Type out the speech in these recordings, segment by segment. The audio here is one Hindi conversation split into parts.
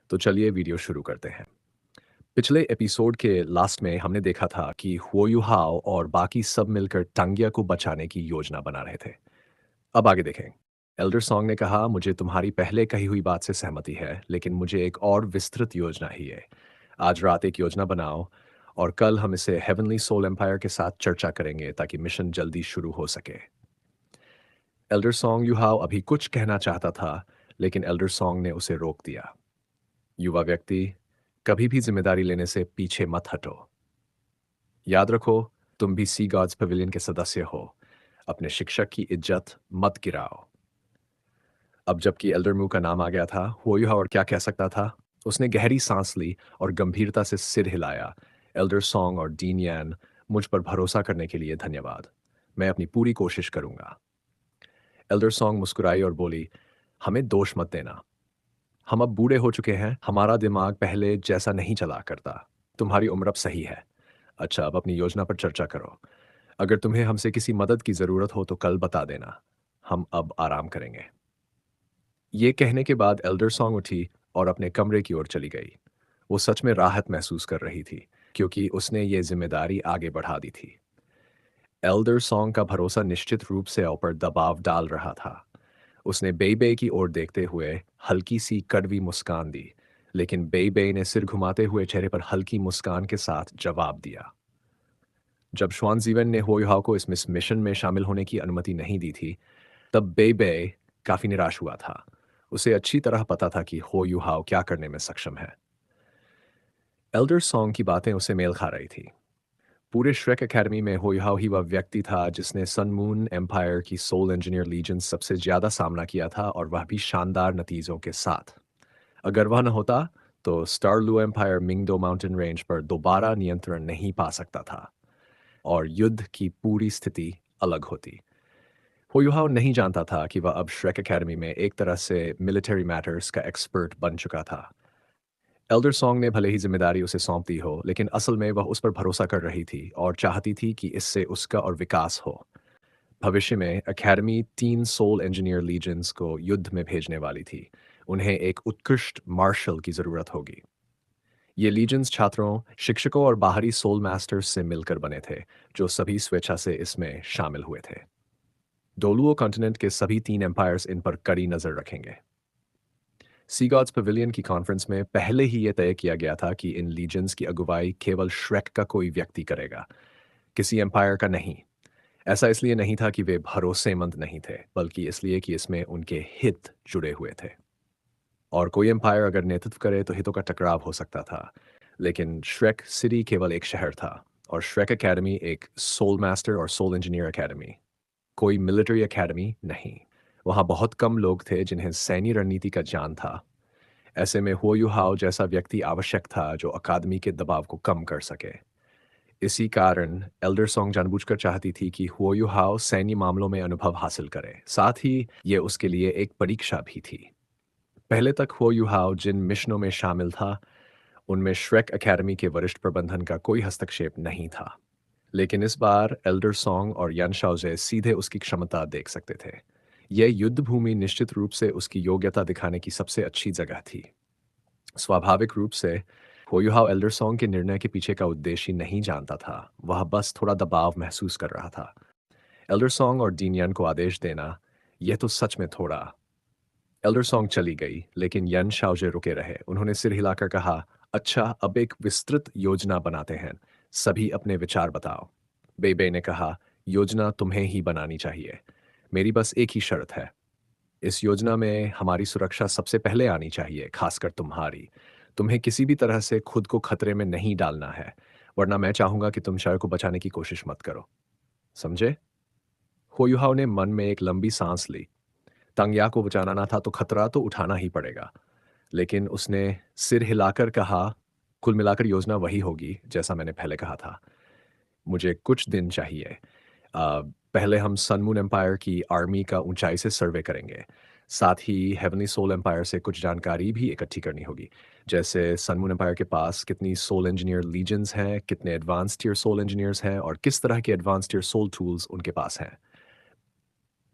तो चलिए वीडियो शुरू करते हैं। पिछले एपिसोड के लास्ट में हमने देखा था कि हुओ यू हाओ और बाकी सब मिलकर टांगिया को बचाने की योजना बना रहे थे। अब आगे देखें। एल्डर सॉन्ग ने कहा, मुझे तुम्हारी पहले कही हुई बात से सहमति है, लेकिन मुझे एक और विस्तृत योजना ही है। आज रात एक योजना बनाओ और कल हम इसे हेवनली सोल एम्पायर के साथ चर्चा करेंगे ताकि मिशन जल्दी शुरू हो सके। एल्डर सॉन्ग यू हाओ अभी कुछ कहना चाहता था, लेकिन एल्डर सॉन्ग ने उसे रोक दिया। युवा व्यक्ति, कभी भी जिम्मेदारी लेने से पीछे मत हटो। याद रखो, तुम भी सी गॉड्स पवेलियन के सदस्य हो। अपने शिक्षक की इज्जत मत गिराओ। अब जबकि एल्डर म्यू का नाम आ गया था, हुओयुहा और क्या कह सकता था? उसने गहरी सांस ली और गंभीरता से सिर हिलाया। एल्डर सॉन्ग और डीन यैन, मुझ पर भरोसा करने के लिए धन्यवाद। मैं अपनी पूरी कोशिश करूंगा। एल्डर सॉन्ग मुस्कुराई और बोली, हमें दोष मत देना। हम अब बूढ़े हो चुके हैं, हमारा दिमाग पहले जैसा नहीं चला करता। तुम्हारी उम्र अब सही है। अच्छा, अब अपनी योजना पर चर्चा करो। अगर तुम्हें हमसे किसी मदद की ज़रूरत हो तो कल बता देना। हम अब आराम करेंगे। ये कहने के बाद एल्डर सॉन्ग उठी और अपने कमरे की ओर चली गई। वो सच में राहत महसूस कर रही थी, क्योंकि उसने ये जिम्मेदारी आगे बढ़ा दी थी। एल्डर सॉन्ग का भरोसा निश्चित रूप से ऊपर दबाव डाल रहा था। उसने बेईबे की ओर देखते हुए हल्की सी कड़वी मुस्कान दी, लेकिन बेईबे ने सिर घुमाते हुए चेहरे पर हल्की मुस्कान के साथ जवाब दिया। जब श्वानज़ीवन ने होयुहाओ को इस मिशन में शामिल होने की अनुमति नहीं दी थी, तब बेईबे काफी निराश हुआ था। उसे अच्छी तरह पता था कि होयुहाओ क्या करने में सक्षम है। एल्डर सॉन्ग की बातें उसे मेल खा रही थी। पूरे श्रेक एकेडमी में होयुहाओ ही वह व्यक्ति था जिसने सन मून एम्पायर की सोल इंजीनियर लीजन सबसे ज्यादा सामना किया था, और वह भी शानदार नतीजों के साथ। अगर वह न होता तो स्टार लू एम्पायर मिंगडो माउंटेन रेंज पर दोबारा नियंत्रण नहीं पा सकता था और युद्ध की पूरी स्थिति अलग होती। होयुहाओ नहीं जानता था कि वह अब श्रेक एकेडमी में एक तरह से मिलिट्री मैटर्स का एक्सपर्ट बन चुका था। एल्डर सॉन्ग ने भले ही जिम्मेदारी उसे सौंप दी हो, लेकिन असल में वह उस पर भरोसा कर रही थी और चाहती थी कि इससे उसका और विकास हो। भविष्य में एकेडमी 3 सोल इंजीनियर लीजन्स को युद्ध में भेजने वाली थी। उन्हें एक उत्कृष्ट मार्शल की जरूरत होगी। ये लीजन्स छात्रों, शिक्षकों और बाहरी सोल मास्टर्स से मिलकर बने थे, जो सभी स्वेच्छा से इसमें शामिल हुए थे। डोलुओ कॉन्टिनेंट के सभी 3 एम्पायर्स इन पर कड़ी नजर रखेंगे। सी गॉड्स पवेलियन की कॉन्फ्रेंस में पहले ही यह तय किया गया था कि इन लीजन्स की अगुवाई केवल श्रेक का कोई व्यक्ति करेगा, किसी एम्पायर का नहीं। ऐसा इसलिए नहीं था कि वे भरोसेमंद नहीं थे, बल्कि इसलिए कि इसमें उनके हित जुड़े हुए थे। और कोई एम्पायर अगर नेतृत्व करे तो हितों का टकराव हो सकता था। लेकिन श्रेक सिटी केवल एक शहर था, और श्रेक एकेडमी एक सोल मास्टर और सोल इंजीनियर एकेडमी, कोई मिलिट्री एकेडमी नहीं। वहाँ बहुत कम लोग थे जिन्हें सैन्य रणनीति का ज्ञान था। ऐसे में हुओ युहाओ जैसा व्यक्ति आवश्यक था जो अकादमी के दबाव को कम कर सके। इसी कारण एल्डर सॉन्ग जानबूझकर चाहती थी कि हुओ युहाओ सैन्य मामलों में अनुभव हासिल करे, साथ ही ये उसके लिए एक परीक्षा भी थी। पहले तक हुओ युहाओ जिन मिशनों में शामिल था, उनमें श्रेक एकेडमी के वरिष्ठ प्रबंधन का कोई हस्तक्षेप नहीं था। लेकिन इस बार एल्डर सॉन्ग और यान शाओजे सीधे उसकी क्षमता देख सकते थे। यह युद्ध भूमि निश्चित रूप से उसकी योग्यता दिखाने की सबसे अच्छी जगह थी। स्वाभाविक रूप से होयुहाव एल्डर सॉन्ग के निर्णय के पीछे का उद्देश्य नहीं जानता था। वह बस थोड़ा दबाव महसूस कर रहा था। एल्डर सॉन्ग और डीन यान को आदेश देना, यह तो सच में थोड़ा। एल्डर सॉन्ग चली गई, लेकिन यन शाओजे रुके रहे। उन्होंने सिर हिलाकर कहा, अच्छा, अब एक विस्तृत योजना बनाते हैं। सभी अपने विचार बताओ। बेबे ने कहा, योजना तुम्हें ही बनानी चाहिए। मेरी बस एक ही शर्त है। इस योजना में हमारी सुरक्षा सबसे पहले आनी चाहिए, खासकर तुम्हारी। तुम्हें किसी भी तरह से खुद को खतरे में नहीं डालना है, वरना मैं चाहूंगा कि तुम शय को बचाने की कोशिश मत करो। समझे? होयुहाव ने मन में एक लंबी सांस ली। तंगया को बचाना ना था तो खतरा तो उठाना ही पड़ेगा। लेकिन उसने सिर हिलाकर कहा, कुल मिलाकर योजना वही होगी जैसा मैंने पहले कहा था। मुझे कुछ दिन चाहिए। पहले हम सन मून एम्पायर की आर्मी का ऊंचाई से सर्वे करेंगे। साथ ही हेवनली सोल एम्पायर से कुछ जानकारी भी इकट्ठी करनी होगी, जैसे सन मून एम्पायर के पास कितनी सोल इंजीनियर लीजन्स हैं, कितने एडवांस टियर सोल इंजीनियर्स हैं और किस तरह के एडवांस टियर सोल टूल्स उनके पास हैं।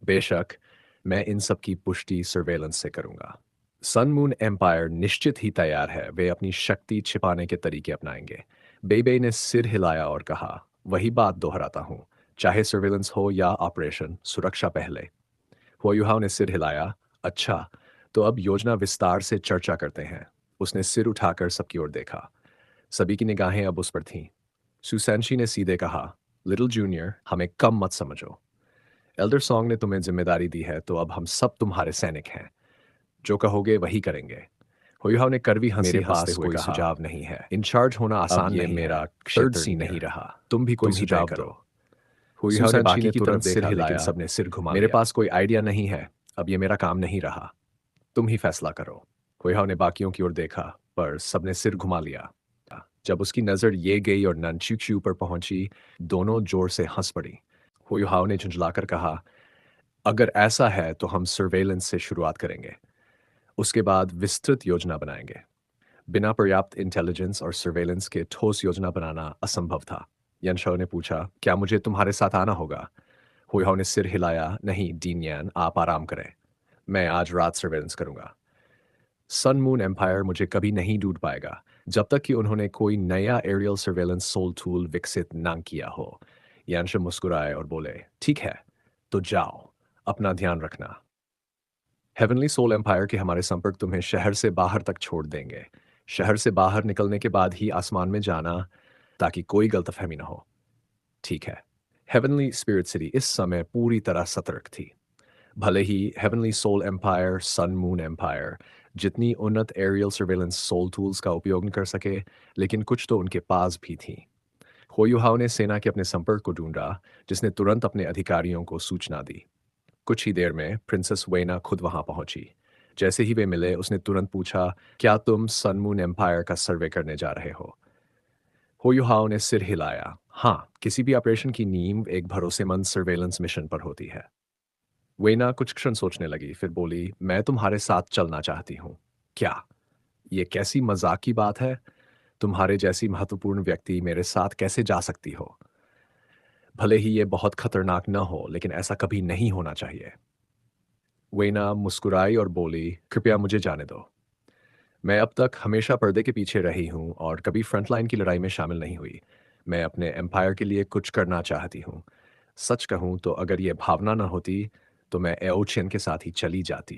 बेशक, मैं इन सब की पुष्टि सर्वेलेंस से करूंगा। सन मून एम्पायर निश्चित ही तैयार है, वे अपनी शक्ति छिपाने के तरीके अपनाएंगे। बेबे ने सिर हिलाया और कहा, वही बात दोहराता हूँ, चाहे सर्वेलेंस हो या ऑपरेशन, सुरक्षा पहले। हुआयुहाओ ने सिर हिलाया। अच्छा, तो अब योजना विस्तार से चर्चा करते हैं। उसने सिर उठाकर सबकी ओर देखा। सभी की निगाहें अब उस पर थीं। सुसैनशी ने सीधे कहा, लिटिल जूनियर, हमें कम मत समझो। एल्डर सॉन्ग ने तुम्हें जिम्मेदारी दी है, तो अब हम सब तुम्हारे सैनिक हैं। जो कहोगे वही करेंगे। हुयुहाओ ने कड़वी हंसी हंसते हुए कहा, सुझाव नहीं है, इंचार्ज होना आसान नहीं, मेरा क्षेत्र नहीं रहा, तुम भी कोई सुझाव दो। हुयुहाओ ने बाकी की तुरंत सिर हिलाया, लेकिन सबने सिर घुमा मेरे पास कोई आइडिया नहीं है, अब ये मेरा काम नहीं रहा, तुम ही फैसला करो। हुयुहाओ ने बाकियों की ओर देखा, पर सबने सिर घुमा लिया। जब उसकी नजर ये गई और ननचुक्यू पर पहुंची, दोनों जोर से हंस पड़ी। हुयुहाओ ने झुंझलाकर कहा, अगर ऐसा है तो हम सर्वेलेंस से शुरुआत करेंगे, उसके बाद विस्तृत योजना बनाएंगे। बिना पर्याप्त इंटेलिजेंस और सर्वेलेंस के ठोस योजना बनाना असंभव था। यनशाओ ने पूछा, क्या मुझे तुम्हारे साथ आना होगा? हुइहाओ ने सिर हिलाया, नहीं डीनियन, आप आराम करें, मैं आज रात सर्वेलेंस करूंगा। सन मून एम्पायर मुझे कभी नहीं ढूंढ पाएगा जब तक कि उन्होंने कोई नया एरियल सर्वेलेंस सोल टूल विकसित ना किया हो। यानशा मुस्कुराए और बोले, ठीक है, तो जाओ, अपना ध्यान रखना। हेवनली सोल एम्पायर के हमारे संपर्क तुम्हें शहर से बाहर तक छोड़ देंगे। शहर से बाहर निकलने के बाद ही आसमान में जाना, ताकि कोई गलतफहमी ना हो। ठीक है। हेवनली स्पिरिट सिटी इस समय पूरी तरह सतर्क थी। भले ही heavenly soul empire, sun moon empire जितनी उन्नत एरियल सर्वेलेंस सोल टूल्स का उपयोग न कर सके, लेकिन कुछ तो उनके पास भी थी। होयुहाओ ने सेना के अपने संपर्क को ढूंढा, जिसने तुरंत अपने अधिकारियों को सूचना दी। कुछ ही देर में प्रिंसेस वेना खुद वहां पहुंची। जैसे ही वे मिले, उसने तुरंत पूछा, क्या तुम सन मून एम्पायर का सर्वे करने जा रहे हो? होयुहाओ ने सिर हिलाया। हाँ, किसी भी ऑपरेशन की नींव एक भरोसेमंद सर्वेलेंस मिशन पर होती है। वेना कुछ क्षण सोचने लगी, फिर बोली, मैं तुम्हारे साथ चलना चाहती हूँ। क्या? ये कैसी मजाक की बात है? तुम्हारे जैसी महत्वपूर्ण व्यक्ति मेरे साथ कैसे जा सकती हो? भले ही ये बहुत खतरनाक न हो, लेकिन ऐसा कभी नहीं होना चाहिए। वेना मुस्कुराई और बोली, कृपया मुझे जाने दो। मैं अब तक हमेशा पर्दे के पीछे रही हूँ और कभी फ्रंटलाइन की लड़ाई में शामिल नहीं हुई। मैं अपने एम्पायर के लिए कुछ करना चाहती हूँ। सच कहूँ तो अगर ये भावना न होती, तो मैं एओचियन के साथ ही चली जाती।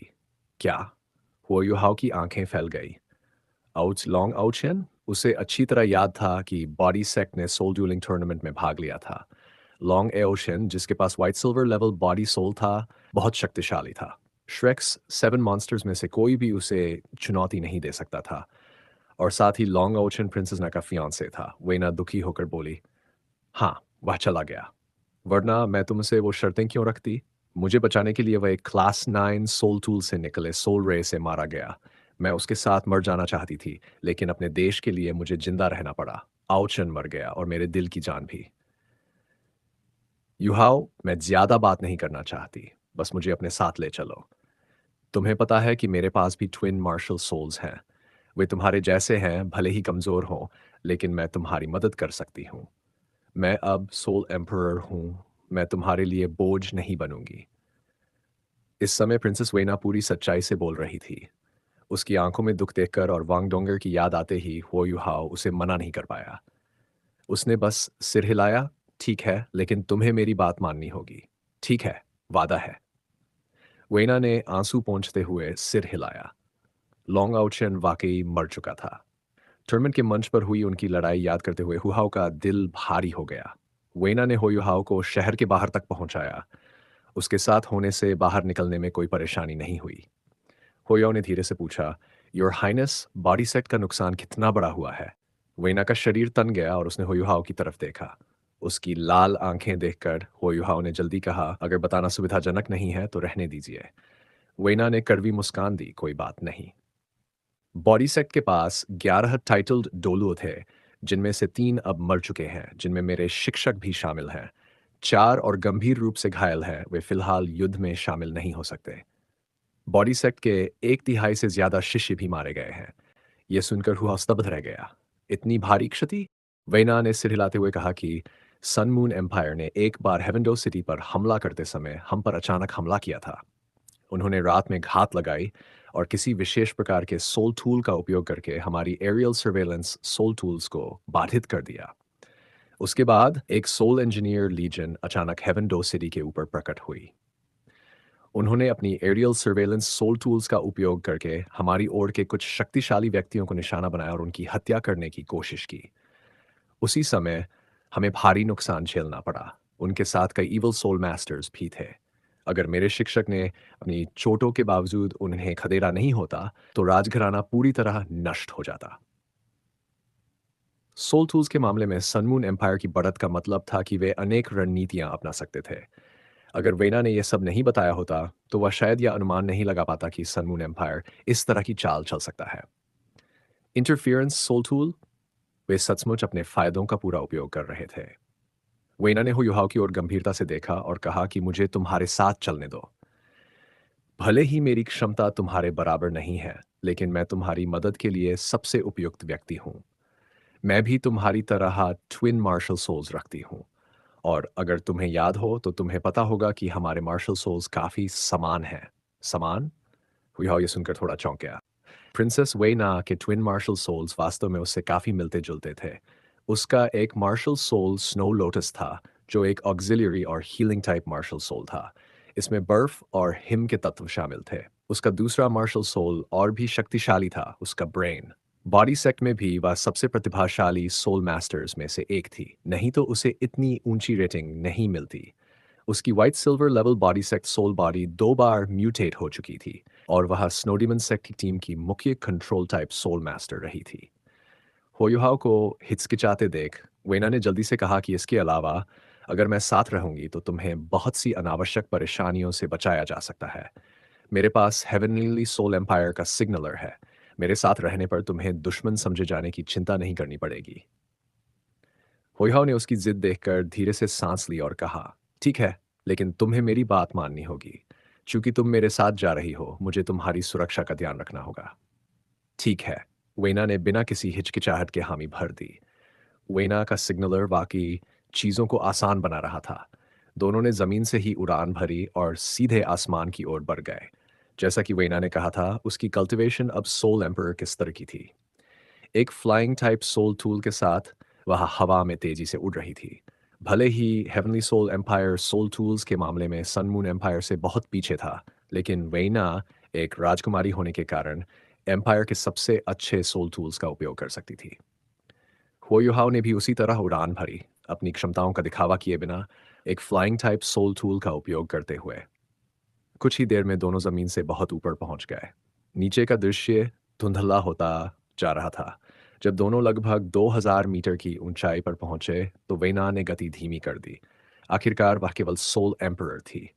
क्या? हुओयुहाओ की आंखें फैल गई। आउच लॉन्ग आउचियन? उसे अच्छी तरह याद था कि बॉडी सेक्ट ने सोल ड्यूलिंग टूर्नामेंट में भाग लिया था। लॉन्ग एओशियन, जिसके पास white silver level body soul था, बहुत शक्तिशाली था। श्रेक्स सेवन मॉन्स्टर्स में से कोई भी उसे चुनौती नहीं दे सकता था। और साथ ही लॉन्ग ओशन प्रिंसेस ना का फियांसे था। वेना दुखी होकर बोली, हाँ, वह चला गया। वरना मैं तुमसे वो शर्तें क्यों रखती? मुझे बचाने के लिए वह एक क्लास 9 सोल टूल से निकले सोल रे से मारा गया। मैं उसके साथ मर जाना चाहती थी, लेकिन अपने देश के लिए मुझे जिंदा रहना पड़ा। आउचन मर गया और मेरे दिल की जान भी। युहाओ, मैं ज्यादा बात नहीं करना चाहती, बस मुझे अपने साथ ले चलो। तुम्हें पता है कि मेरे पास भी ट्विन मार्शल सोल्स हैं। वे तुम्हारे जैसे हैं, भले ही कमजोर हों, लेकिन मैं तुम्हारी मदद कर सकती हूँ। मैं अब सोल एम्परर हूँ, मैं तुम्हारे लिए बोझ नहीं बनूंगी। इस समय प्रिंसेस वेना पूरी सच्चाई से बोल रही थी। उसकी आंखों में दुख देखकर और वांग डोंगर की याद आते ही हो युहाओ उसे मना नहीं कर पाया। उसने बस सिर हिलाया, ठीक है, लेकिन तुम्हें मेरी बात माननी होगी। ठीक है, वादा है। वेना ने आंसू पोंछते हुए सिर हिलाया। लॉन्ग आउटशन वाकई मर चुका था। टूर्नामेंट के मंच पर हुई उनकी लड़ाई याद करते हुए हुहाओ का दिल भारी हो गया। वेना ने होयुहाओ को शहर के बाहर तक पहुंचाया। उसके साथ होने से बाहर निकलने में कोई परेशानी नहीं हुई। होयाओ ने धीरे से पूछा, योर हाइनेस, बॉडी सेट का नुकसान कितना बड़ा हुआ है? वेना का शरीर तन गया और उसने होयुहाओ की तरफ देखा। उसकी लाल आंखें देखकर होयुहाओ ने जल्दी कहा, अगर बताना सुविधाजनक नहीं है तो रहने दीजिए। वेना ने कड़वी मुस्कान दी, कोई बात नहीं। बॉडी सेट के पास 11 टाइटल्ड डोलुओ थे, जिनमें से 3 अब मर चुके हैं, जिनमें मेरे शिक्षक भी शामिल हैं। 4 और गंभीर रूप से घायल हैं, वे फिलहाल युद्ध में शामिल नहीं हो सकते। बॉडी सेट के 1/3 से ज्यादा शिष्य भी मारे गए हैं। यह सुनकर हुआ स्तब्ध रह गया। इतनी भारी क्षति? वेना ने सिर हिलाते हुए कहा कि सन मून एम्पायर ने एक बार हेवेंडो सिटी पर हमला करते समय हम पर अचानक हमला किया था। उन्होंने रात में घात लगाई और किसी विशेष प्रकार के सोल टूल का उपयोग करके हमारी एरियल सर्वेलेंस सोल टूल्स को बाधित कर दिया। उसके बाद एक सोल इंजीनियर लीजन अचानक हेवन डो सिटी के ऊपर प्रकट हुई। उन्होंने अपनी एरियल सर्वेलेंस सोल टूल्स का उपयोग करके हमारी ओर के कुछ शक्तिशाली व्यक्तियों को निशाना बनाया और उनकी हत्या करने की कोशिश की। उसी समय हमें भारी नुकसान झेलना पड़ा। उनके साथ कई इवल सोल मास्टर्स भी थे। अगर मेरे शिक्षक ने अपनी चोटों के बावजूद उन्हें खदेड़ा नहीं होता, तो राजघराना पूरी तरह नष्ट हो जाता। सोल टूल्स के मामले में सनमून एम्पायर की बढ़त का मतलब था कि वे अनेक रणनीतियां अपना सकते थे। अगर वेना ने यह सब नहीं बताया होता, तो वह शायद यह अनुमान नहीं लगा पाता कि सनमून एम्पायर इस तरह की चाल चल सकता है। इंटरफियरेंस सोल टूल, वे सचमुच अपने फायदों का पूरा उपयोग कर रहे थे। वेना ने हुयुहाओ की ओर गंभीरता से देखा और कहा कि मुझे तुम्हारे साथ चलने दो। भले ही मेरी क्षमता तुम्हारे बराबर नहीं है, लेकिन मैं तुम्हारी मदद के लिए सबसे उपयुक्त व्यक्ति हूँ। मैं भी तुम्हारी तरह ट्विन मार्शल सोल्स रखती हूँ। और अगर तुम्हें याद हो तो तुम्हें पता होगा कि हमारे मार्शल सोल्स काफी समान हैं। समान? हुई ये सुनकर थोड़ा चौंक गया। प्रिंसेस वेना के ट्विन मार्शल सोल्स वास्तव में उससे काफी मिलते जुलते थे। उसका एक मार्शल सोल स्नो लोटस था, जो एक ऑक्सिलियरी और हीलिंग टाइप मार्शल सोल था। इसमें बर्फ और हिम के तत्व शामिल थे। उसका दूसरा मार्शल सोल और भी शक्तिशाली था, उसका ब्रेन। बॉडी सेक्ट में भी वह सबसे प्रतिभाशाली सोल मास्टर्स में से एक थी, नहीं तो उसे इतनी ऊंची रेटिंग नहीं मिलती। उसकी white silver level body sect soul body 2 बार म्यूटेट हो चुकी थी और वह स्नोडिमन सेक्ट की टीम की मुख्य कंट्रोल टाइप सोल मास्टर रही थी। होयुहाओ को हिचकिचाते देख वेना ने जल्दी से कहा कि इसके अलावा अगर मैं साथ रहूंगी तो तुम्हें बहुत सी अनावश्यक परेशानियों से बचाया जा सकता है। मेरे पास हेवनली सोल एम्पायर का सिग्नलर है। मेरे साथ रहने पर तुम्हें दुश्मन समझे जाने की चिंता नहीं करनी पड़ेगी। होइहाओ ने उसकी जिद देखकर धीरे से सांस ली और कहा, ठीक है, लेकिन तुम्हें मेरी बात माननी होगी। चूंकि तुम मेरे साथ जा रही हो, मुझे तुम्हारी सुरक्षा का ध्यान रखना होगा। ठीक है, वेना ने बिना किसी हिचकिचाहट के हामी भर दी। वेना का सिग्नलर वाकई चीजों को आसान बना रहा था। दोनों ने जमीन से ही उड़ान भरी और सीधे आसमान की ओर बढ़ गए। जैसा कि वेना ने कहा था, उसकी कल्टीवेशन अब सोल एम्पर के स्तर की थी। एक फ्लाइंग टाइप सोल टूल के साथ वह हवा में तेजी से उड़ रही थी। भले ही heavenly soul empire soul tools के मामले में सन मून एम्पायर से बहुत पीछे था, लेकिन वेना एक राजकुमारी होने के कारण एम्पायर के सबसे अच्छे सोल टूल्स का उपयोग कर सकती थी। हुओयुहाओ ने भी उसी तरह उड़ान भरी, अपनी क्षमताओं का दिखावा किए बिना एक फ्लाइंग टाइप सोल टूल का उपयोग करते हुए। कुछ ही देर में दोनों जमीन से बहुत ऊपर पहुंच गए। नीचे का दृश्य धुंधला होता जा रहा था। जब दोनों लगभग 2000 मीटर की ऊंचाई पर पहुंचे, तो वेना ने गति धीमी कर दी। आखिरकार वह केवल सोल एम्परर थी।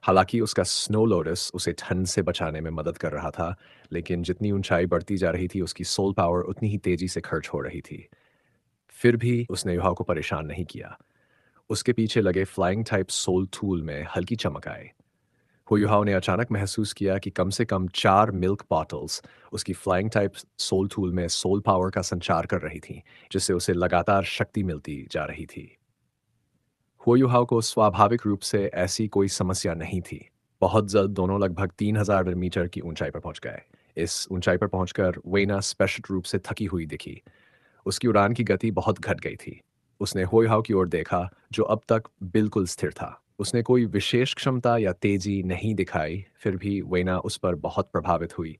हालांकि उसका स्नो लोटस उसे ठंड से बचाने में मदद कर रहा था, लेकिन जितनी ऊंचाई बढ़ती जा रही थी, उसकी सोल पावर उतनी ही तेजी से खर्च हो रही थी। फिर भी उसने युवा को परेशान नहीं किया। उसके पीछे लगे फ्लाइंग टाइप सोल टूल में हल्की चमक आई। हुयुहाओ ने अचानक महसूस किया कि कम से कम 4 मिल्क बॉटल्स उसकी फ्लाइंग टाइप सोल टूल में सोल पावर का संचार कर रही थीं, जिससे उसे लगातार शक्ति मिलती जा रही थी। हुयुहाओ को स्वाभाविक रूप से ऐसी कोई समस्या नहीं थी। बहुत जल्द दोनों लगभग 3000 मीटर की ऊंचाई पर पहुंच गए। इस ऊंचाई पर पहुंचकर वेना स्पष्ट रूप से थकी हुई दिखी। उसकी उड़ान की गति बहुत घट गई थी। उसने हुयुहाओ की ओर देखा, जो अब तक बिल्कुल स्थिर था। उसने कोई विशेष क्षमता या तेजी नहीं दिखाई, फिर भी वेना उस पर बहुत प्रभावित हुई।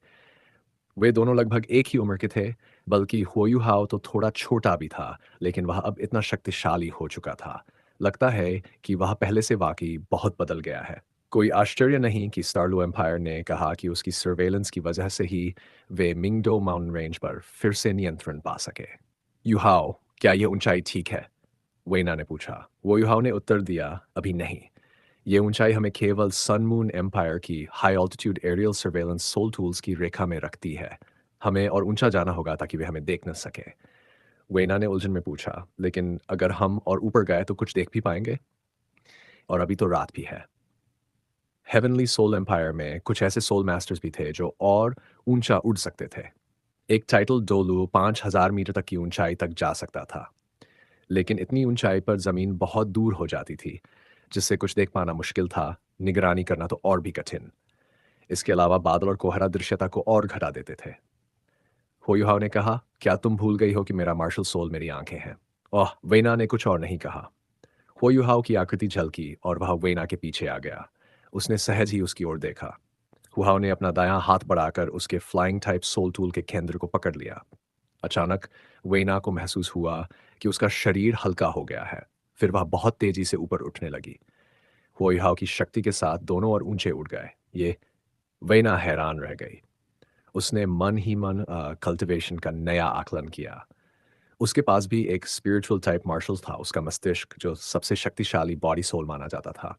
वे दोनों लगभग एक ही उम्र के थे, बल्कि हुयुहाओ तो थोड़ा छोटा भी था, लेकिन वह अब इतना शक्तिशाली हो चुका था। लगता है कि वह पहले से वाकई बहुत बदल गया है। कोई आश्चर्य नहीं कि स्टारलू एम्पायर ने कहा कि उसकी सर्वेलेंस की वजह से ही वे मिंगडो माउंटेन रेंज पर फिर से नियंत्रण पा सके। युहाओ, क्या यह ऊंचाई ठीक है? वेना ने पूछा। वो युहाओ ने उत्तर दिया, अभी नहीं। ये ऊंचाई हमें केवल सन मून एम्पायर की high altitude aerial surveillance soul tools की रेखा में रखती है। हमें और ऊंचा जाना होगा ताकि वे हमें देख न सके। वेना ने उलझन में पूछा, लेकिन अगर हम और ऊपर गए तो कुछ देख भी पाएंगे? और अभी तो रात भी है। हेवनली सोल एम्पायर में कुछ ऐसे सोल मास्टर्स भी थे जो और ऊंचा उड़ सकते थे। एक टाइटल डोलू 5000 मीटर तक की ऊंचाई तक जा सकता था, लेकिन इतनी ऊंचाई पर जमीन बहुत दूर हो जाती थी, जिससे कुछ देख पाना मुश्किल था, निगरानी करना तो और भी कठिन। इसके अलावा बादल और कोहरा दृश्यता को और घटा देते थे। होयुहाव ने कहा, क्या तुम भूल गई हो कि मेरा मार्शल सोल मेरी आंखें हैं? ओह, वेना ने कुछ और नहीं कहा। होयुहाव की आकृति झलकी और वह वेना के पीछे आ गया। उसने सहज ही उसकी ओर देखा। हुआओ ने अपना दायां हाथ बढ़ाकर उसके फ्लाइंग टाइप सोल टूल के केंद्र को पकड़ लिया। अचानक वेना को महसूस हुआ कि उसका शरीर हल्का हो गया है। फिर वह बहुत तेजी से ऊपर उठने लगी। हुआओ की शक्ति के साथ दोनों और ऊंचे उठ गए। ये वेना हैरान रह गई। उसने मन ही मन कल्टिवेशन का नया आकलन किया। उसके पास भी एक स्पिरिचुअल टाइप मार्शल था, उसका मस्तिष्क जो सबसे शक्तिशाली बॉडी सोल माना जाता था।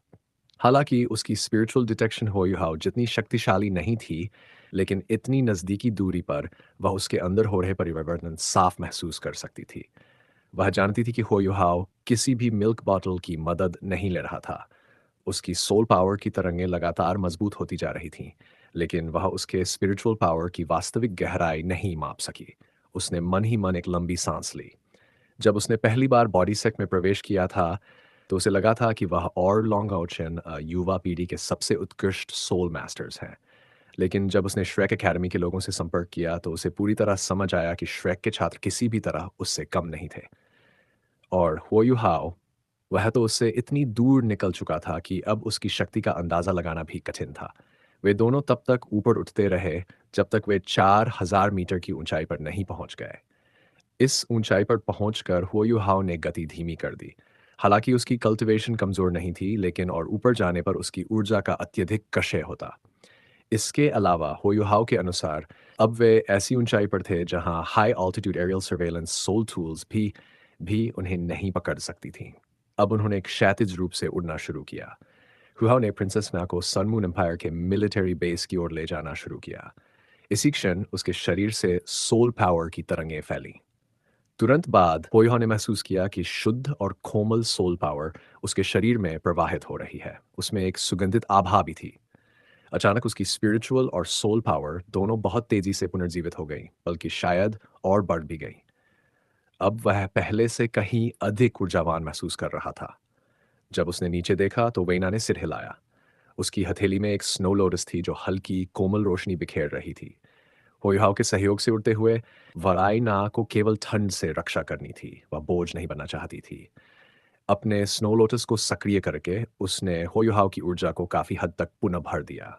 हालांकि उसकी स्पिरिचुअल डिटेक्शन होयुहाउ जितनी शक्तिशाली नहीं थी, लेकिन इतनी नज़दीकी दूरी पर वह उसके अंदर हो रहे परिवर्तन साफ महसूस कर सकती थी। वह जानती थी कि होयुहाउ किसी भी मिल्क बॉटल की मदद नहीं ले रहा था। उसकी सोल पावर की तरंगें लगातार मजबूत होती जा रही थीं, लेकिन वह उसके स्पिरिचुअल पावर की वास्तविक गहराई नहीं माप सकी। उसने मन ही मन एक लंबी सांस ली। जब उसने पहली बार बॉडी सेट में प्रवेश किया था, तो उसे लगा था कि वह और लॉन्गआउचेन युवा पीढ़ी के सबसे उत्कृष्ट सोल मास्टर्स हैं। लेकिन जब उसने श्रेक एकेडमी के लोगों से संपर्क किया, तो उसे पूरी तरह समझ आया कि श्रेक के छात्र किसी भी तरह उससे कम नहीं थे। और हुओयू हाओ, वह तो उससे इतनी दूर निकल चुका था कि अब उसकी शक्ति का अंदाज़ा लगाना भी कठिन था। वे दोनों तब तक ऊपर उठते रहे, जब तक वे 4000 मीटर की ऊंचाई पर नहीं पहुंच गए। इस ऊंचाई पर पहुंचकर हुओयू हाओ ने गति धीमी कर दी। हालांकि उसकी कल्टीवेशन कमजोर नहीं थी, लेकिन और ऊपर जाने पर उसकी ऊर्जा का अत्यधिक क्षय होता। इसके अलावा हुओयू हाओ के अनुसार अब वे ऐसी ऊंचाई पर थे जहां high altitude aerial surveillance soul tools भी उन्हें नहीं पकड़ सकती थीं। अब उन्होंने एक क्षैतिज रूप से उड़ना शुरू किया। हुआओ ने प्रिंसेस ना को सन मून एम्पायर के मिलिट्री बेस की ओर ले जाना शुरू किया। इसी क्षण उसके शरीर से सोल पावर की तरंगें फैली। तुरंत बाद पोयहो ने महसूस किया कि शुद्ध और कोमल सोल पावर उसके शरीर में प्रवाहित हो रही है। उसमें एक सुगंधित आभा भी थी। अचानक उसकी स्पिरिचुअल और सोल पावर दोनों बहुत तेजी से पुनर्जीवित हो गई, बल्कि शायद और बढ़ भी गई। अब वह पहले से कहीं अधिक ऊर्जावान महसूस कर रहा था। जब उसने नीचे देखा तो वेना ने सिर हिलाया। उसकी हथेली में एक स्नो लोटस थी जो हल्की कोमल रोशनी बिखेर रही थी। होयुहाव के सहयोग से उड़ते हुए वराइना को केवल ठंड से रक्षा करनी थी, वह बोझ नहीं बनना चाहती थी। अपने स्नो लोटस को सक्रिय करके उसने होयुहाव की ऊर्जा को काफी हद तक पुनः भर दिया।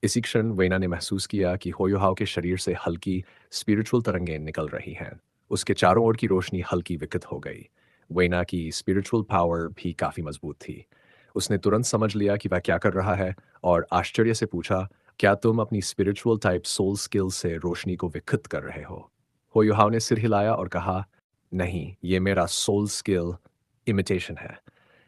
इसी क्षण वेना ने महसूस किया कि होयुहाव के शरीर से हल्की स्पिरिचुअल तरंगें निकल रही हैं। उसके चारों ओर की रोशनी हल्की विकसित हो गई। वेना की स्पिरिचुअल पावर भी काफी मजबूत थी। उसने तुरंत समझ लिया कि वह क्या कर रहा है और आश्चर्य से पूछा, क्या तुम अपनी स्पिरिचुअल टाइप सोल स्किल से रोशनी को विकसित कर रहे हो? होयुहाव ने सिर हिलाया और कहा, नहीं, ये मेरा सोल स्किल इमिटेशन है।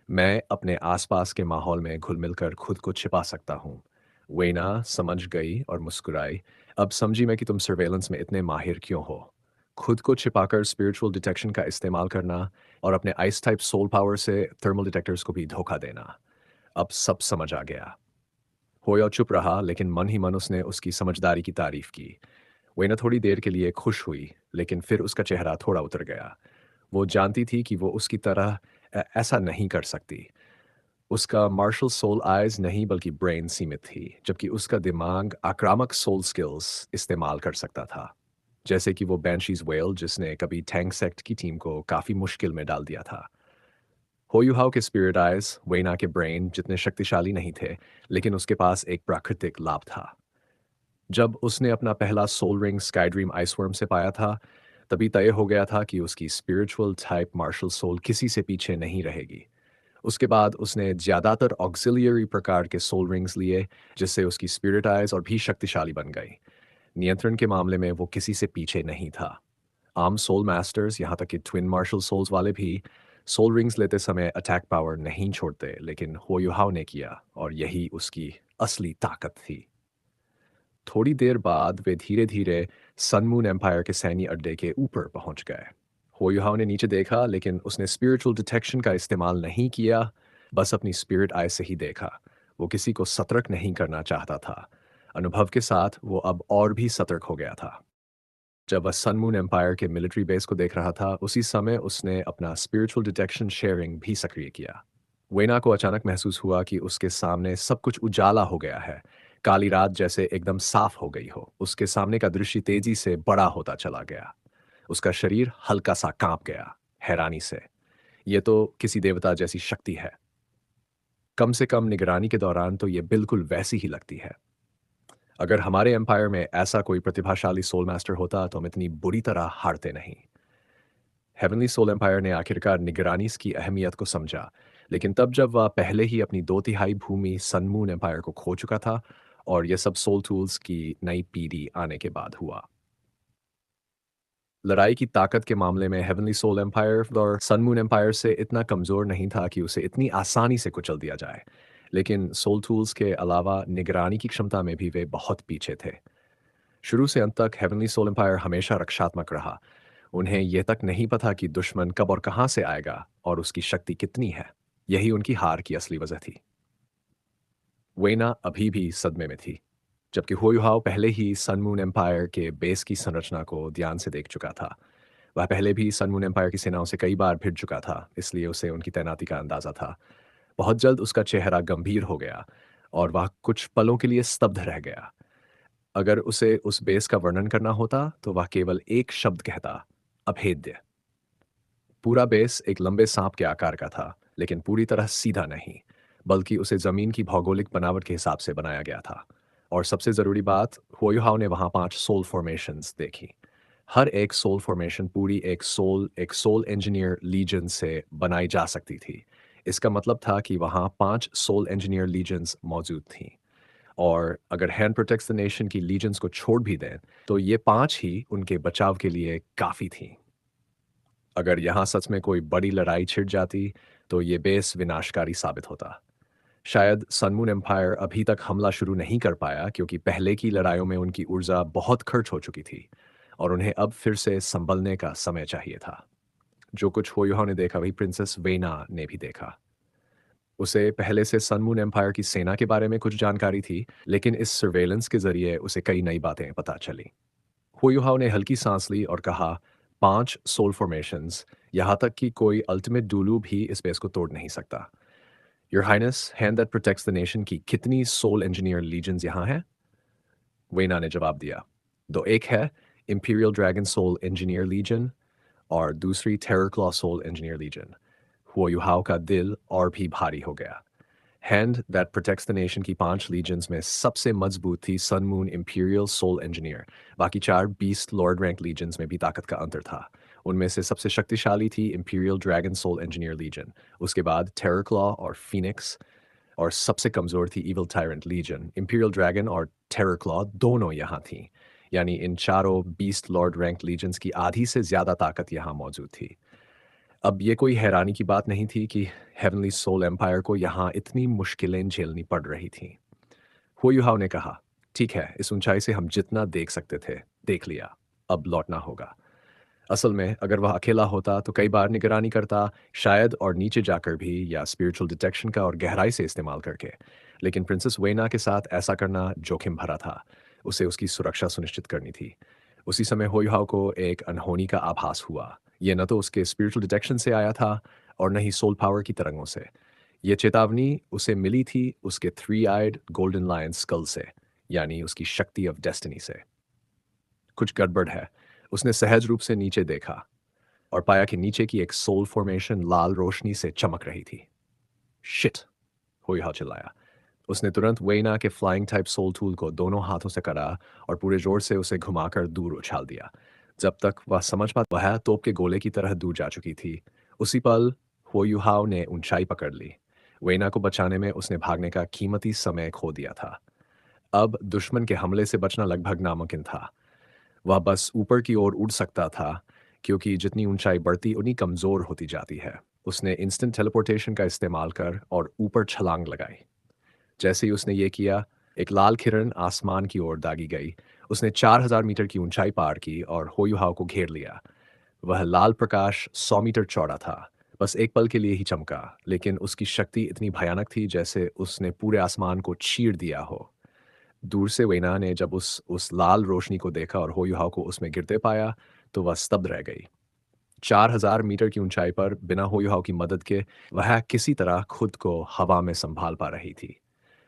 मैं अपने आसपास के माहौल में घुल मिलकर खुद को छिपा सकता हूँ। वेना समझ गई और मुस्कुराई। अब समझी मैं कि तुम सर्वेलेंस में इतने माहिर क्यों हो। खुद को छिपाकर स्पिरिचुअल डिटेक्शन का इस्तेमाल करना और अपने आइस टाइप सोल पावर से थर्मल डिटेक्टर्स को भी धोखा देना। अब सब समझ आ गया। होया चुप रहा, लेकिन मन ही मन उसने उसकी समझदारी की तारीफ की। वेना थोड़ी देर के लिए खुश हुई, लेकिन फिर उसका चेहरा थोड़ा उतर गया। वो जानती थी कि वो उसकी तरह ऐसा नहीं कर सकती। उसका मार्शल सोल आइज नहीं बल्कि ब्रेन सीमित थी, जबकि उसका दिमाग आक्रामक सोल स्किल्स इस्तेमाल कर सकता था। जैसे कि वो बैंशीज वेल जिसने कभी टैंक सेक्ट की टीम को काफी मुश्किल में डाल दिया था। होयुहाव के स्पिरिट आइज वेना के ब्रेन जितने शक्तिशाली नहीं थे, लेकिन उसके पास एक प्राकृतिक लाभ था। जब उसने अपना पहला सोल रिंग स्काई ड्रीम आइसवर्म से पाया था, तभी तय हो गया था कि उसकी स्पिरिचुअल टाइप मार्शल सोल किसी से पीछे नहीं रहेगी। उसके बाद उसने ज़्यादातर ऑक्सिलियरी प्रकार के सोल रिंग्स लिए, जिससे उसकी स्पिरिट आइज और भी शक्तिशाली बन गई। नियंत्रण के मामले में वो किसी से पीछे नहीं था। आम सोल मास्टर्स, यहाँ तक कि ट्विन मार्शल सोल्स वाले भी सोल रिंग्स लेते समय अटैक पावर नहीं छोड़ते, लेकिन होयुहाव ने किया और यही उसकी असली ताकत थी। थोड़ी देर बाद वे धीरे धीरे सन मून एम्पायर के सैन्य अड्डे के ऊपर पहुंच गए। होयुहाव ने नीचे देखा, लेकिन उसने स्पिरिचुअल डिटेक्शन का इस्तेमाल नहीं किया, बस अपनी स्पिरिट आई से ही देखा। वो किसी को सतर्क नहीं करना चाहता था। अनुभव के साथ वो अब और भी सतर्क हो गया था। जब वह सन मून एम्पायर के मिलिट्री बेस को देख रहा था, उसी समय उसने अपना स्पिरिचुअल डिटेक्शन शेयरिंग भी सक्रिय किया। वेना को अचानक महसूस हुआ कि उसके सामने सब कुछ उजाला हो गया है। काली रात जैसे एकदम साफ हो गई हो। उसके सामने का दृश्य तेजी से बड़ा होता चला गया। उसका शरीर हल्का सा कांप गया, हैरानी से। ये तो किसी देवता जैसी शक्ति है। कम से कम निगरानी के दौरान तो ये बिल्कुल वैसी ही लगती है। अगर हमारे एम्पायर में ऐसा कोई प्रतिभाशाली सोल मास्टर होता तो हम इतनी बुरी तरह हारते नहीं। हेवनली सोल एम्पायर ने आखिरकार निगरानी की अहमियत को समझा, लेकिन तब जब वह पहले ही अपनी दो तिहाई भूमि सन मून एम्पायर को खो चुका था, और यह सब सोल टूल्स की नई पीढ़ी आने के बाद हुआ। लड़ाई की ताकत के मामले में हेवनली सोल एम्पायर और सन मून एम्पायर से इतना कमज़ोर नहीं था कि उसे इतनी आसानी से कुचल दिया जाए। लेकिन सोल टूल्स के अलावा निगरानी की क्षमता में भी वे बहुत पीछे थे। शुरू से अंत तक हेवनली सोल एम्पायर हमेशा रक्षात्मक रहा। उन्हें यह तक नहीं पता कि दुश्मन कब और कहाँ से आएगा और उसकी शक्ति कितनी है। यही उनकी हार की असली वजह थी। वेना अभी भी सदमे में थी, जबकि हुआयुहाओ पहले ही सन मून एम्पायर के बेस की संरचना को ध्यान से देख चुका था। वह पहले भी सन मून एम्पायर की सेनाओं से कई बार भिड़ चुका था, इसलिए उसे उनकी तैनाती का अंदाजा था। बहुत जल्द उसका चेहरा गंभीर हो गया और वह कुछ पलों के लिए स्तब्ध रह गया। अगर उसे उस बेस का वर्णन करना होता तो वह केवल एक शब्द कहता, अभेद्य। पूरा बेस एक लंबे सांप के आकार का था, लेकिन पूरी तरह सीधा नहीं, बल्कि उसे जमीन की भौगोलिक बनावट के हिसाब से बनाया गया था। और सबसे जरूरी बात, हुआयुहाओ ने वहां 5 सोल फॉर्मेशंस देखी। हर एक सोल फॉर्मेशन पूरी एक सोल इंजीनियर लीजन से बनाई जा सकती थी। इसका मतलब था कि वहां 5 सोल इंजीनियर लीजन्स मौजूद थीं। और अगर हैंड प्रोटेक्ट्स द नेशन की लीजन्स को छोड़ भी दें, तो ये 5 ही उनके बचाव के लिए काफ़ी थीं। अगर यहाँ सच में कोई बड़ी लड़ाई छिड़ जाती, तो ये बेस विनाशकारी साबित होता। शायद सनमून एम्पायर अभी तक हमला शुरू नहीं कर पाया, क्योंकि पहले की लड़ाइयों में उनकी ऊर्जा बहुत खर्च हो चुकी थी और उन्हें अब फिर से संभलने का समय चाहिए था। जो कुछ होयुहा ने देखा वही प्रिंसेस वेना ने भी देखा। उसे पहले से सनमून एम्पायर की सेना के बारे में कुछ जानकारी थी, लेकिन इस सर्वेलेंस के जरिए उसे कई नई बातें पता चली। हुयुहाओ ने हल्की सांस ली और कहा, 5 सोल फॉर्मेशंस, यहाँ तक कि कोई अल्टीमेट डुलू भी इस बेस को तोड़ नहीं सकता। Your highness, hand that protects the nation की कितनी सोल इंजीनियर लीजन्स यहाँ हैं? वेना ने जवाब दिया, दो, एक है imperial dragon soul engineer legion और दूसरी terror claw soul engineer legion. हुयुहाओ का दिल और भी भारी हो गया। Hand that protects the nation की 5 लीजन्स में सबसे मजबूत थी sun moon imperial soul engineer. बाकी 4 बीस्ट लॉर्ड रैंक लीजन्स में भी ताकत का अंतर था। उनमें से सबसे शक्तिशाली थी imperial dragon soul engineer legion, उसके बाद टेरर क्लॉ और फिनिक्स, और सबसे कमज़ोर थी evil tyrant legion. Imperial dragon और टेरर क्लॉ दोनों यहाँ थीं, यानी इन चारों बीस्ट लॉर्ड रैंक लीजन्स की आधी से ज़्यादा ताकत यहाँ मौजूद थी। अब ये कोई हैरानी की बात नहीं थी कि हेवनली सोल एम्पायर को यहाँ इतनी मुश्किलें झेलनी पड़ रही थीं। हुयुहाओ ने कहा, ठीक है, इस ऊंचाई से हम जितना देख सकते थे, देख लिया। अब लौटना होगा। असल में अगर वह अकेला होता तो कई बार निगरानी करता, शायद, और नीचे जाकर भी, या स्पिरिचुअल डिटेक्शन का और गहराई से इस्तेमाल करके। लेकिन प्रिंसेस वेना के साथ ऐसा करना जोखिम भरा था। उसे उसकी सुरक्षा सुनिश्चित करनी थी। उसी समय हुयुहाओ को एक अनहोनी का आभास हुआ। ये न तो उसके स्पिरिचुअल डिटेक्शन से आया था और न ही सोल पावर की तरंगों से। ये चेतावनी उसे मिली थी उसके three eyed golden lion school से, यानी उसकी शक्ति ऑफ डेस्टिनी से। कुछ गड़बड़ है। उसने सहज रूप से नीचे देखा और पाया कि नीचे की एक सोल फॉर्मेशन लाल रोशनी से चमक रही थी। शिट! हुईहाव चिल्लाया। उसने तुरंत वेइना के फ्लाइंग टाइप सोल टूल को दोनों हाथों से करा और पूरे जोर से उसे घुमाकर दूर उछाल दिया। जब तक वह समझ पा, वह तोप के गोले की तरह दूर जा चुकी थी। उसी पल हुयुहाव ने ऊंचाई पकड़ ली। वेइना को बचाने में उसने भागने का कीमती समय खो दिया था। अब दुश्मन के हमले से बचना लगभग नामुमकिन था। वह बस ऊपर की ओर उड़ सकता था, क्योंकि जितनी ऊंचाई बढ़ती उतनी कमजोर होती जाती है। उसने इंस्टेंट टेलीपोर्टेशन का इस्तेमाल कर और ऊपर छलांग लगाई। जैसे ही उसने ये किया, एक लाल किरण आसमान की ओर दागी गई। उसने 4000 मीटर की ऊंचाई पार की और होयुहाव को घेर लिया। वह लाल प्रकाश 100 मीटर चौड़ा था। बस एक पल के लिए ही चमका, लेकिन उसकी शक्ति इतनी भयानक थी जैसे उसने पूरे आसमान को चीर दिया हो। दूर से वेना ने जब उस लाल रोशनी को देखा और होयुहाव को उसमें गिरते पाया, तो वह स्तब्ध रह गई। 4000 मीटर की ऊंचाई पर बिना होयुहाव की मदद के वह किसी तरह खुद को हवा में संभाल पा रही थी।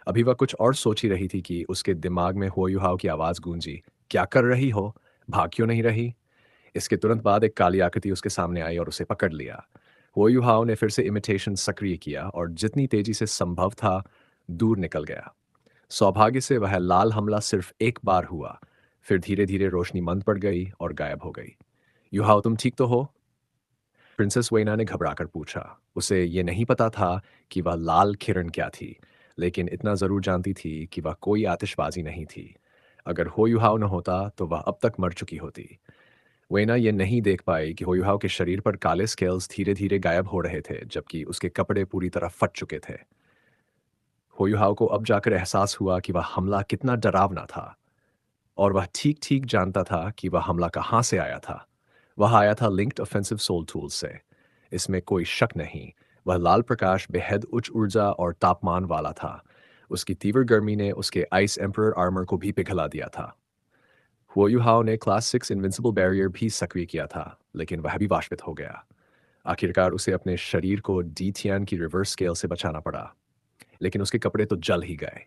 अभी वह कुछ और सोच ही रही थी कि उसके दिमाग में हो युहाओ की आवाज़ गूंजी, क्या कर रही हो? भाग क्यों नहीं रही? इसके तुरंत बाद एक काली आकृति उसके सामने आई और उसे पकड़ लिया। हो युहाओ ने फिर से इमिटेशन सक्रिय किया और जितनी तेजी से संभव था, दूर निकल गया। सौभाग्य से वह लाल हमला सिर्फ एक बार हुआ, फिर धीरे-धीरे रोशनी मंद पड़ गई और गायब हो गई। "युहाओ, तुम ठीक तो हो?" प्रिंसेस वेइना ने घबराकर पूछा। उसे ये नहीं पता था कि वह लाल किरण क्या थी, लेकिन इतना ज़रूर जानती थी कि वह कोई आतिशबाज़ी नहीं थी। अगर हो युहाओ न होता, तो वह अब तक मर चुकी होती। वेइना ये नहीं देख पाई कि हो युहाओ के शरीर पर काले स्केल्स धीरे-धीरे गायब हो रहे थे, जबकि उसके कपड़े पूरी तरह फट चुके थे। होयुहाव को अब जाकर एहसास हुआ कि वह हमला कितना डरावना था और वह ठीक-ठीक जानता था कि वह हमला कहाँ से आया था। वह आया था लिंक्ड ऑफेंसिव सोल टूल्स से। इसमें कोई शक नहीं, वह लाल प्रकाश बेहद उच्च ऊर्जा और तापमान वाला था। उसकी तीव्र गर्मी ने उसके आइस एम्परर आर्मर को भी पिघला दिया था। हुओयुहाव ने क्लास 6 इनविंसिबल बैरियर भी सक्रिय किया था, लेकिन वह भी वाष्पित हो गया। आखिरकार उसे अपने शरीर को डी थियान की रिवर्स स्केल से बचाना पड़ा। लेकिन उसके कपड़े तो जल ही गए।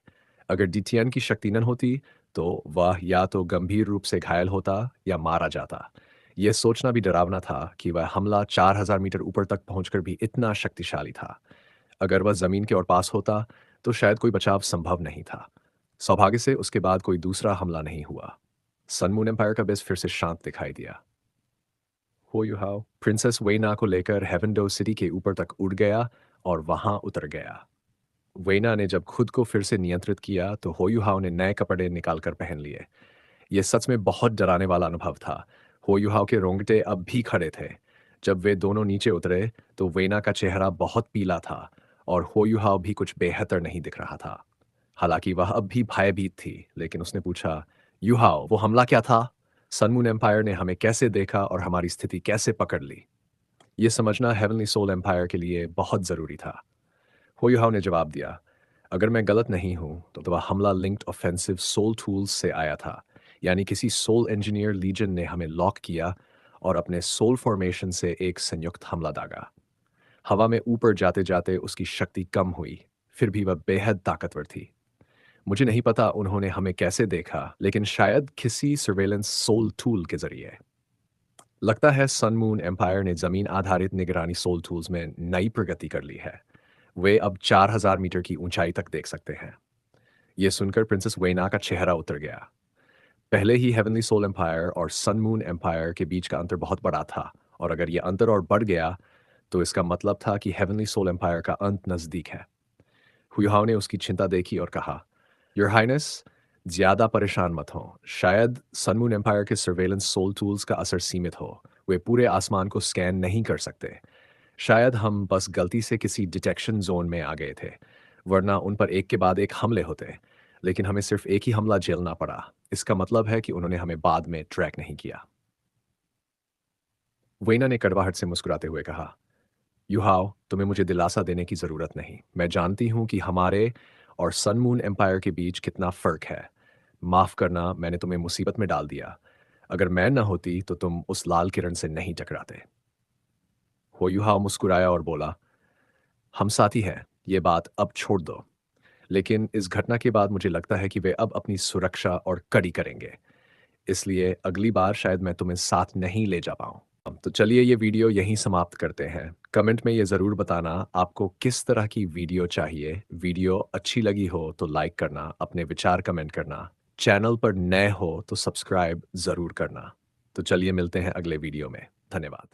अगर डीथियन की शक्ति न होती, तो वह या तो गंभीर रूप से घायल होता या मारा जाता। यह सोचना भी डरावना था कि वह हमला 4000 मीटर ऊपर तक पहुंचकर भी इतना शक्तिशाली था। अगर वह जमीन के और पास होता, तो शायद कोई बचाव संभव नहीं था। सौभाग्य से उसके बाद कोई दूसरा हमला नहीं हुआ। सन मून एम्पायर का बेस फिर से शांत दिखाई दिया। हो यू हाउ प्रिंसेस वेना को लेकर हेवनडो सिटी के ऊपर तक उड़ गया और वहां उतर गया। वेना ने जब खुद को फिर से नियंत्रित किया तो होयुहाव ने नए कपड़े निकालकर पहन लिए। यह सच में बहुत डराने वाला अनुभव था। होयुहाव के रोंगटे अब भी खड़े थे। जब वे दोनों नीचे उतरे तो वेना का चेहरा बहुत पीला था और होयुहाव भी कुछ बेहतर नहीं दिख रहा था। हालांकि वह अब भी भयभीत थी, लेकिन उसने पूछा, युहाव, वो हमला क्या था? सनमून एम्पायर ने हमें कैसे देखा और हमारी स्थिति कैसे पकड़ ली? ये समझना हेवनली सोल एम्पायर के लिए बहुत जरूरी था। होयुहाव ने जवाब दिया, अगर मैं गलत नहीं हूं तो वह हमला लिंक्ड ऑफेंसिव सोल टूल्स से आया था। यानी किसी सोल इंजीनियर लीजन ने हमें लॉक किया और अपने सोल फॉर्मेशन से एक संयुक्त हमला दागा। हवा में ऊपर जाते जाते उसकी शक्ति कम हुई, फिर भी वह बेहद ताकतवर थी। मुझे नहीं पता उन्होंने हमें कैसे देखा, लेकिन शायद किसी सर्वेलेंस सोल टूल के जरिए। लगता है सन मून एम्पायर ने जमीन आधारित निगरानी सोल टूल्स में नई प्रगति कर ली है। वे अब 4000 मीटर की ऊंचाई तक देख सकते हैं। यह सुनकर प्रिंसेस वेना का चेहरा उतर गया। पहले ही हेवनली सोल एम्पायर और सन मून एम्पायर के बीच का अंतर बहुत बड़ा था, और अगर यह अंतर और बढ़ गया तो इसका मतलब था कि हेवनली सोल एम्पायर का अंत नजदीक है। हुयुहाव ने उसकी चिंता देखी और कहा, योर हाइनेस, ज्यादा परेशान मत हो। शायद सन मून एम्पायर के सर्वेलेंस सोल टूल्स का असर सीमित हो। वे पूरे आसमान को स्कैन नहीं कर सकते। शायद हम बस गलती से किसी डिटेक्शन जोन में आ गए थे, वरना उन पर एक के बाद एक हमले होते। लेकिन हमें सिर्फ एक ही हमला झेलना पड़ा। इसका मतलब है कि उन्होंने हमें बाद में ट्रैक नहीं किया। वेना ने कड़वाहट से मुस्कुराते हुए कहा, युहाव, तुम्हें मुझे दिलासा देने की जरूरत नहीं। मैं जानती हूं कि हमारे और सन मून एम्पायर के बीच कितना फर्क है। माफ करना, मैंने तुम्हें मुसीबत में डाल दिया। अगर मैं न होती तो तुम उस लाल किरण से नहीं टकराते। हो युहाव मुस्कुराया और बोला, हम साथी हैं, ये बात अब छोड़ दो। लेकिन इस घटना के बाद मुझे लगता है कि वे अब अपनी सुरक्षा और कड़ी करेंगे। इसलिए अगली बार शायद मैं तुम्हें साथ नहीं ले जा पाऊँ। तो चलिए ये वीडियो यहीं समाप्त करते हैं। कमेंट में ये ज़रूर बताना आपको किस तरह की वीडियो चाहिए। वीडियो अच्छी लगी हो तो लाइक करना, अपने विचार कमेंट करना। चैनल पर नए हो तो सब्सक्राइब ज़रूर करना। तो चलिए मिलते हैं अगले वीडियो में। धन्यवाद।